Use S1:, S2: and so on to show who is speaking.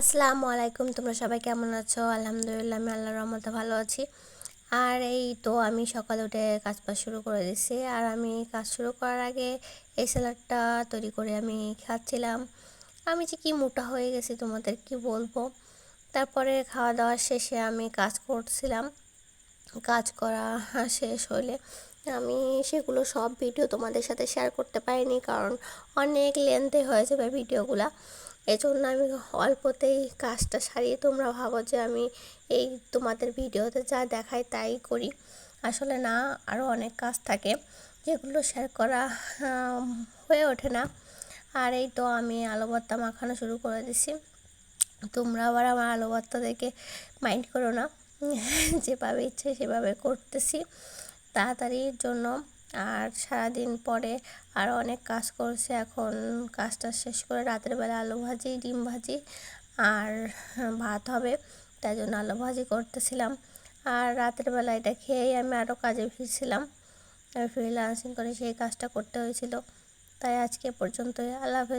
S1: আসসালামু আলাইকুম, তোমরা সবাই কেমন আছো? আলহামদুলিল্লাহ, আমি আল্লাহর রহমতে ভালো আছি। আর এই তো আমি সকালে উঠে কাজ বাজ শুরু করে দিছি। আর আমি কাজ শুরু করার আগে এই স্যালাডটা তৈরি করে আমি খাচ্ছিলাম। আমি যে কি মোটা হয়ে গেছি তোমাদের কি বলবো। তারপরে খাওয়া দাওয়া শেষে আমি কাজ করছিলাম। কাজ করা শেষ হলে আমি সেগুলো সব ভিডিও তোমাদের সাথে শেয়ার করতে পারিনি, কারণ অনেক লেন্থে হয়ে যাবে ভিডিওগুলা। এজন্য আমি অল্পতেই কাজটা সারিয়ে, তোমরা ভাবো যে আমি এই তোমাদের ভিডিওতে যা দেখাই তাই করি, আসলে না, আরও অনেক কাজ থাকে যেগুলো শেয়ার করা হয়ে ওঠে না। আর এই তো আমি আলু ভর্তা মাখানো শুরু করে দিছি। তোমরা আবার আমার আলু ভর্তা দেখে মাইন্ড করো না, যেভাবে ইচ্ছে সেভাবে করতেছি তাড়াতাড়ির জন্য। আর সারাদিন পরে আর অনেক কাজ করছে, এখন কাজটা শেষ করে রাতের বেলা আলু ভাজি, ডিম ভাজি আর ভাত হবে, তাই জন্য আলু ভাজি করতেছিলাম। আর রাতের বেলা এটা খেয়েই আমি আরও কাজে ফিরছিলাম। আমি ফ্রিল্যান্সিং করে সেই কাজটা করতে হয়েছিল। তাই আজকে পর্যন্তই, আল্লাহ হাফেজ।